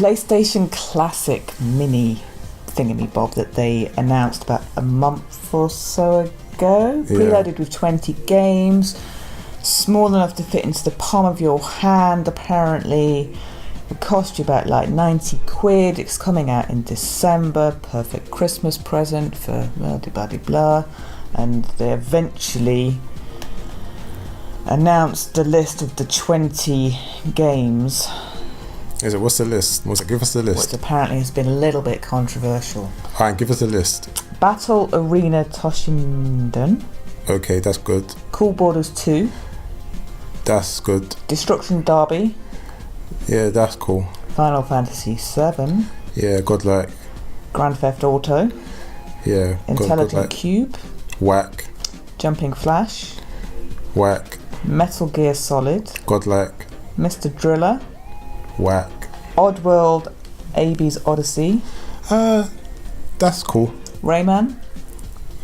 PlayStation Classic Mini thingy-bob that they announced about a month or so ago. Preloaded with 20 games. Small enough to fit into the palm of your hand, apparently. It cost you about like 90 quid. It's coming out in December. Perfect Christmas present for blah. And they eventually announced the list of the 20 games. Is it? What's the list? Give us the list. Which apparently has been a little bit controversial. Alright, give us the list. Battle Arena Toshinden. Okay, that's good. Cool Borders 2. That's good. Destruction Derby. Yeah, that's cool. Final Fantasy 7. Yeah, godlike. Grand Theft Auto. Yeah, Intelligent godlike. Cube. Whack. Jumping Flash. Whack. Metal Gear Solid. Godlike. Mr. Driller. Whack. Oddworld AB's Odyssey. That's cool. Rayman.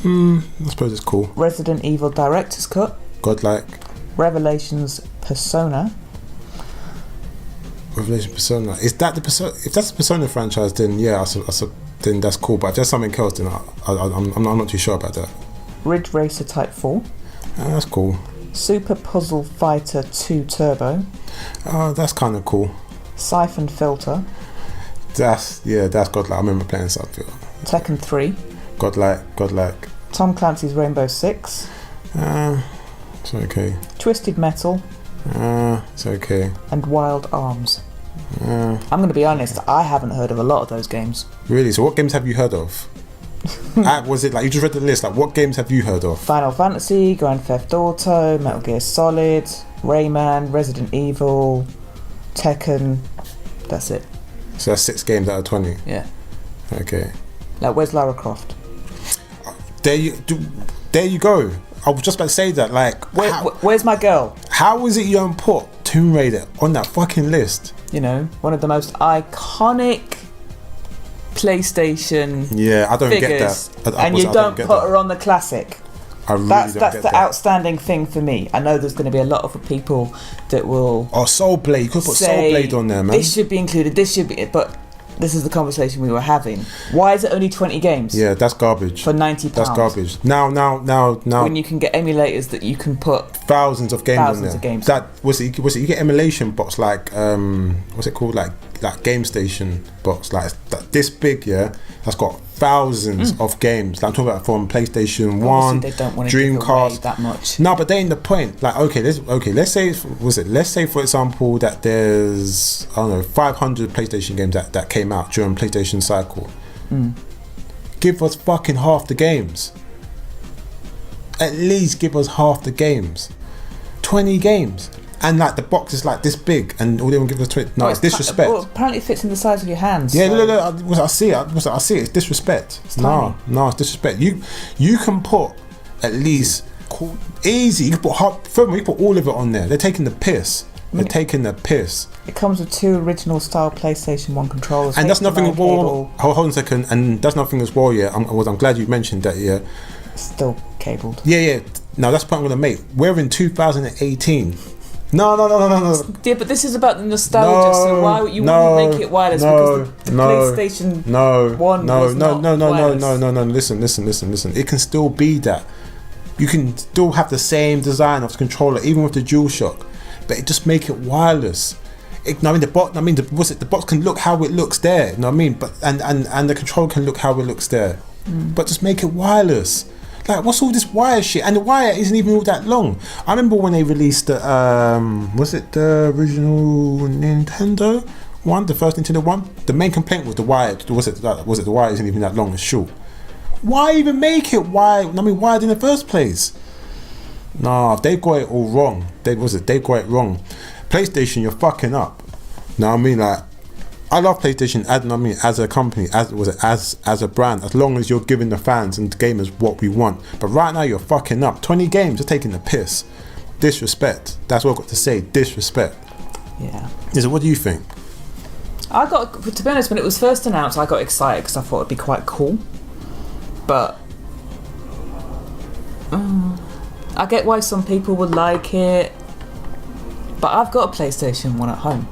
I suppose it's cool. Resident Evil Director's Cut. Godlike. Revelations Persona. Revelation Persona. Is that the Persona? If that's the Persona franchise, then yeah, then that's cool. But if there's something else, then I'm not too sure about that. Ridge Racer Type 4. That's cool. Super Puzzle Fighter 2 Turbo. That's kind of cool. Siphon Filter. That's godlike. I remember playing Siphon Filter. Tekken 3. Godlike. Tom Clancy's Rainbow Six. It's okay. Twisted Metal. It's okay. And Wild Arms. I'm going to be honest, I haven't heard of a lot of those games. Really? So what games have you heard of? Was it like you just read the list? Like what games have you heard of? Final Fantasy, Grand Theft Auto, Metal Gear Solid, Rayman, Resident Evil, Tekken. That's it. So that's 6 games out of 20. Yeah. Okay. Like where's Lara Croft? There you go. I was just about to say that. Like, where's my girl? How is it you don't put Tomb Raider on that fucking list? You know, one of the most iconic PlayStation I don't figures, get that. And you don't put her on the classic. I really that's don't get the that. outstanding thing for me. I know there's going to be a lot of people that will. Oh, Soul Blade. You could put Soul Blade on there, man. This should be included. This should be. But this is the conversation we were having. Why is it only 20 games? Yeah, that's garbage. For £90. That's garbage. Now. When you can get emulators that you can put thousands of games on there. Of games. That was it. You get emulation box like what's it called? Like Game Station box like this big. Yeah, that's got thousands of games. Like I'm talking about from PlayStation 1, they don't want to Dreamcast. give away that much. No, but they ain't the point. Like let's say for example that there's 500 PlayStation games that came out during PlayStation cycle. Give us fucking half the games. At least give us half the games. 20 games. And like the box is like this big, and all they want to give us 20. No, it's disrespect. Well, apparently it fits in the size of your hands. Yeah, so. look, I see it. It's disrespect. No, it's disrespect. You can put at least easy. You can put all of it on there. They're taking the piss. It comes with 2 original style PlayStation 1 controllers. And that's nothing as well. Hold on a second. And that's nothing as well. Yeah, I'm glad you mentioned that. Yeah, still cabled. Yeah. No, that's the point I'm gonna make. We're in 2018. No. Yeah, but this is about the nostalgia. So why would you want to make it wireless? Because the PlayStation 1 was not wireless. No. Listen. It can still be that. You can still have the same design of the controller, even with the DualShock, but just make it wireless. The box can look how it looks there. You know what I mean? But and the controller can look how it looks there. But just make it wireless. Like, what's all this wire shit? And the wire isn't even all that long. I remember when they released the was it the original Nintendo one, the first Nintendo one? The main complaint was the wire. Was it the wire isn't even that long? It's short. Why even make it wide? I mean, wired in the first place? Nah, they've got it all wrong. They've got it wrong. PlayStation, you're fucking up. Now I mean, like, I love PlayStation as a company, as a brand, as long as you're giving the fans and the gamers what we want. But right now you're fucking up. 20 games, you're taking the piss. Disrespect. That's what I've got to say. Disrespect. Yeah. So what do you think? To be honest, when it was first announced, I got excited because I thought it'd be quite cool. But I get why some people would like it. But I've got a PlayStation 1 at home.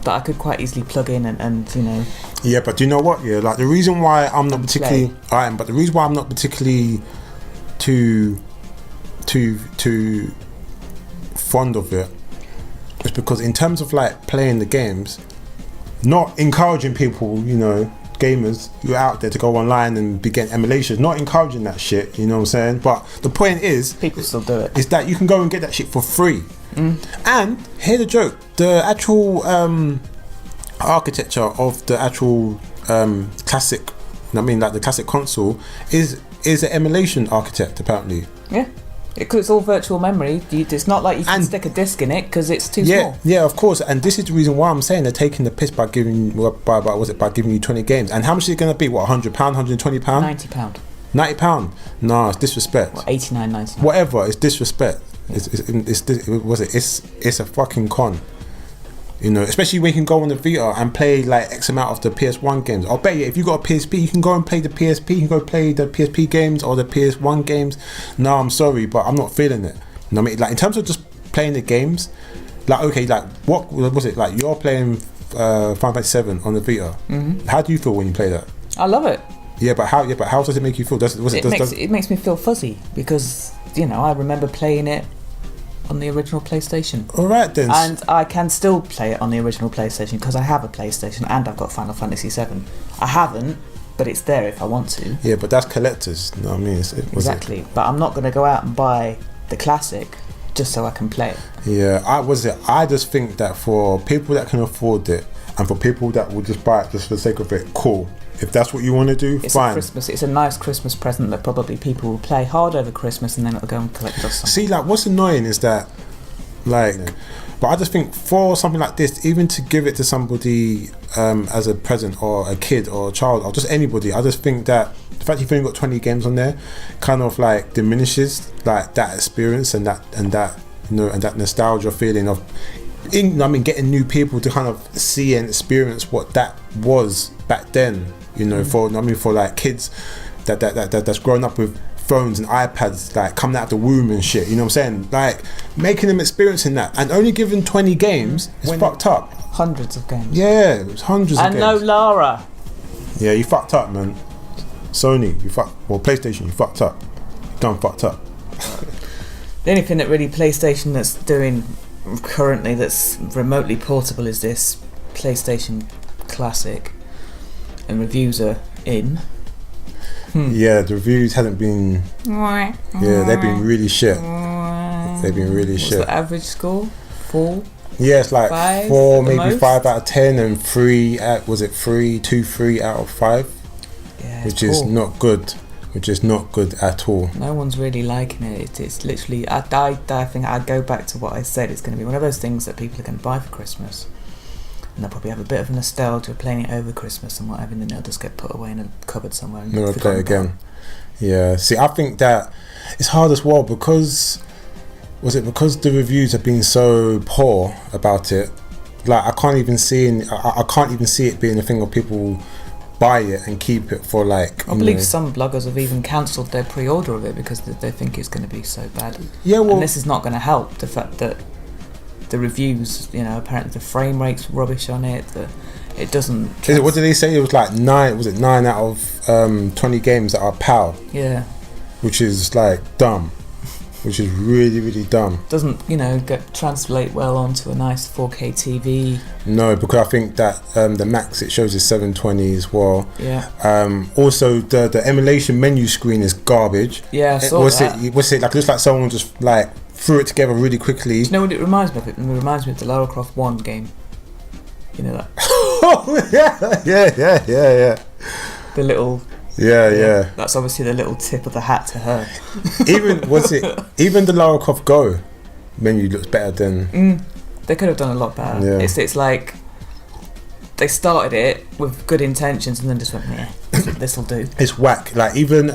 that I could quite easily plug in and you know. Yeah, but do you know what? Yeah, like the reason why I'm not particularly but the reason why I'm not particularly too fond of it is because in terms of like playing the games, not encouraging people, you know, gamers who are out there to go online and be getting emulations, not encouraging that shit, you know what I'm saying? But the point is, people still do it, is that you can go and get that shit for free. And here's the joke: the actual architecture of the actual classic, I mean, like the classic console, is an emulation architect apparently. Yeah, because it's all virtual memory. It's not like you can stick a disc in it because it's too small. Yeah, of course. And this is the reason why I'm saying they're taking the piss by giving by giving you 20 games. And how much is it going to be? What, £100, £120? £90. £90? No, it's disrespect. What, 89.99? Whatever, it's disrespect. It's a fucking con. You know, especially when you can go on the Vita and play like X amount of the PS1 games. I'll bet you if you got a PSP, you can go and play the PSP. You can go play the PSP games or the PS1 games. No, I'm sorry, but I'm not feeling it. You know what I mean? Like in terms of just playing the games, like okay, like what was it like? You're playing Final Fantasy 7 on the Vita. How do you feel when you play that? I love it. Yeah, but how does it make you feel? It makes me feel fuzzy because you know I remember playing it on the original PlayStation. Alright then. And I can still play it on the original PlayStation because I have a PlayStation and I've got Final Fantasy 7. I haven't, but it's there if I want to. Yeah, but that's collectors, you know what I mean? Exactly. But I'm not going to go out and buy the classic just so I can play it. Yeah, I just think that for people that can afford it and for people that will just buy it just for the sake of it, cool. If that's what you want to do, fine. It's a nice Christmas present that probably people will play hard over Christmas and then it'll go and collect dust somewhere. See, like, what's annoying is that, like, but I just think for something like this, even to give it to somebody as a present or a kid or a child or just anybody, I just think that the fact you've only got 20 games on there kind of like diminishes like that experience and that you know and that nostalgia feeling of, getting new people to kind of see and experience what that was back then. You know, for like kids that's grown up with phones and iPads like coming out of the womb and shit, you know what I'm saying? Like making them experiencing that and only giving 20 games is fucked up. Hundreds of games. Yeah, it was hundreds of games. And no Lara. Yeah, you fucked up, man. Sony, PlayStation, you fucked up. You done fucked up. The only thing that really PlayStation that's doing currently that's remotely portable is this PlayStation Classic. And reviews are in. Yeah, the reviews haven't been. Yeah, they've been really shit. What's the average score? 4? Yeah, it's like 5, 4, maybe most? 5 out of 10, and 3 out of 3 out of 5. Yeah, which is not good. Which is not good at all. No one's really liking it. It's literally. I think I go back to what I said. It's going to be one of those things that people are going to buy for Christmas. And they'll probably have a bit of a nostalgia playing it over Christmas and whatever, and then it'll just get put away in a cupboard somewhere and never play it again. Yeah, see, I think that it's hard as well because the reviews have been so poor about it. Like I can't even see it being a thing of people buy it and keep it for like. I believe some bloggers have even cancelled their pre-order of it because they think it's going to be so bad. Yeah, well, and this is not going to help the fact that. The reviews, you know, apparently the frame rate's rubbish on it. It doesn't. What did they say? It was like 9. Was it 9 out of 20 games that are PAL? Yeah. Which is like dumb. Which is really, really dumb. Doesn't translate well onto a nice 4K TV. No, because I think that the max it shows is 720 as well. Yeah. Also, the emulation menu screen is garbage. Yeah. It looks like someone just like threw it together really quickly. Do you know what it reminds me of? It reminds me of the Lara Croft 1 game. You know that? Oh, yeah. The little... Yeah. That's obviously the little tip of the hat to her. Even the Lara Croft Go menu looks better than... They could have done a lot better. Yeah. It's like... They started it with good intentions and then just went, yeah, this'll do. It's whack. Like even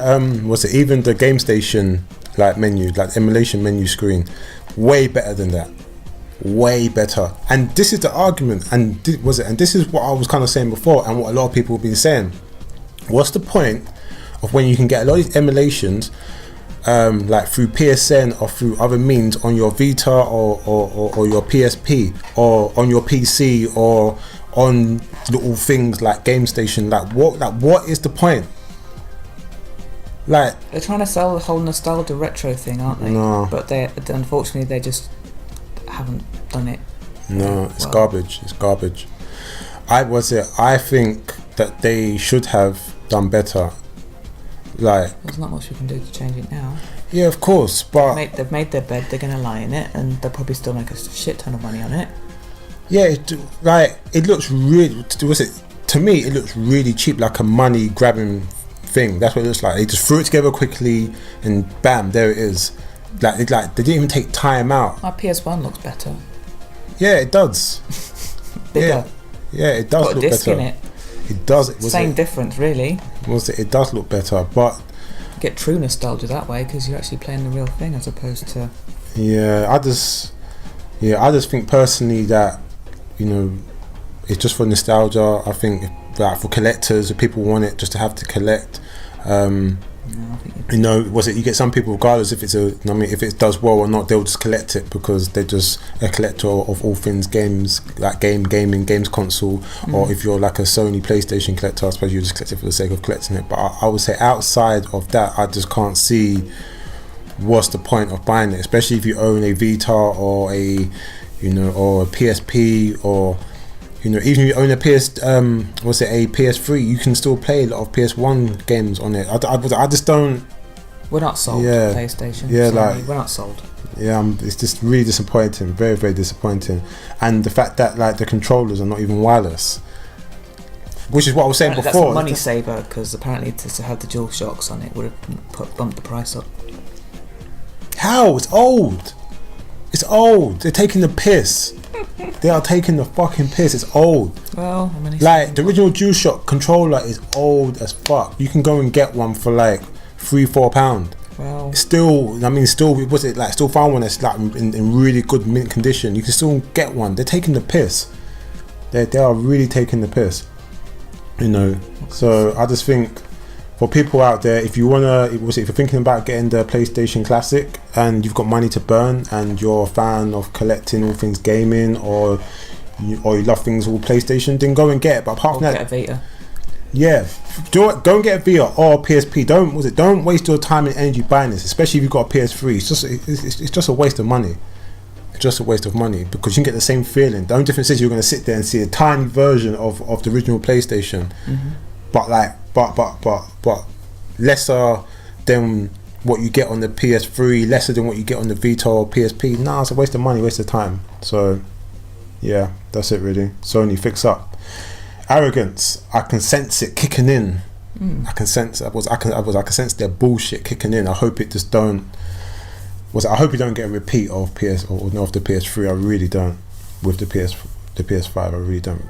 even the Game Station like menu, like emulation menu screen, way better than that. Way better. And this is the argument. And this is what I was kind of saying before, and what a lot of people have been saying. What's the point of when you can get a lot of these emulations like through PSN or through other means on your Vita or your PSP or on your PC or on little things like GameStation, what is the point? Like, they're trying to sell the whole nostalgia retro thing, aren't they? No. But unfortunately they just haven't done it. No, it's garbage. It's garbage. I think that they should have done better. Like, there's not much we can do to change it now. Yeah, of course, but they've made their bed. They're gonna lie in it, and they'll probably still make a shit ton of money on it. Yeah, it looks really. To me, it looks really cheap, like a money grabbing thing. That's what it looks like. They just threw it together quickly, and bam, there it is. Like they didn't even take time out. My PS1 looks better. Yeah, it does. Bigger. Yeah, it does Got look a disc better. in it. It does. Same difference, really. It does look better, but get true nostalgia that way because you're actually playing the real thing as opposed to. I just think personally that, you know, it's just for nostalgia. I think that for collectors, if people want it just to have to collect, you know, you get some people, regardless if if it does well or not, they'll just collect it because they're just a collector of all things games, like gaming, games console, or if you're like a Sony PlayStation collector, I suppose you just collect it for the sake of collecting it. But I would say outside of that, I just can't see what's the point of buying it, especially if you own a Vita or a PSP, or even if you own a PS3, you can still play a lot of PS1 games on it. I just don't. We're not sold. PlayStation. Yeah, Sony, we're not sold. Yeah, it's just really disappointing. Very, very disappointing. And the fact that the controllers are not even wireless, which is what I was saying apparently before. That's a money saver because apparently to have the dual shocks on it would have bumped the price up. How? It's old. It's old. They're taking the piss. They are taking the fucking piss. It's old. Well, the original DualShock controller is old as fuck. You can go and get one for £3-4. Well, still find one that's in really good mint condition. You can still get one. They're taking the piss. They are really taking the piss. You know. So I just think, for people out there, if you're thinking about getting the PlayStation Classic and you've got money to burn and you're a fan of collecting all things gaming, or you love things all PlayStation, then go and get it. But apart from that, get a Vita. Yeah, go and get a Vita or a PSP. Don't waste your time and energy buying this, especially if you've got a PS3. It's just a waste of money. It's just a waste of money because you can get the same feeling. The only difference is you're going to sit there and see a tiny version of the original PlayStation, but lesser than what you get on the PS3, lesser than what you get on the Vita or PSP. Nah, it's a waste of money, waste of time. So yeah, that's it really. Sony, fix up. Arrogance, I can sense it kicking in. I can sense their bullshit kicking in. I hope it just don't. I hope you don't get a repeat of the PS3. I really don't. With the PS5, I really don't.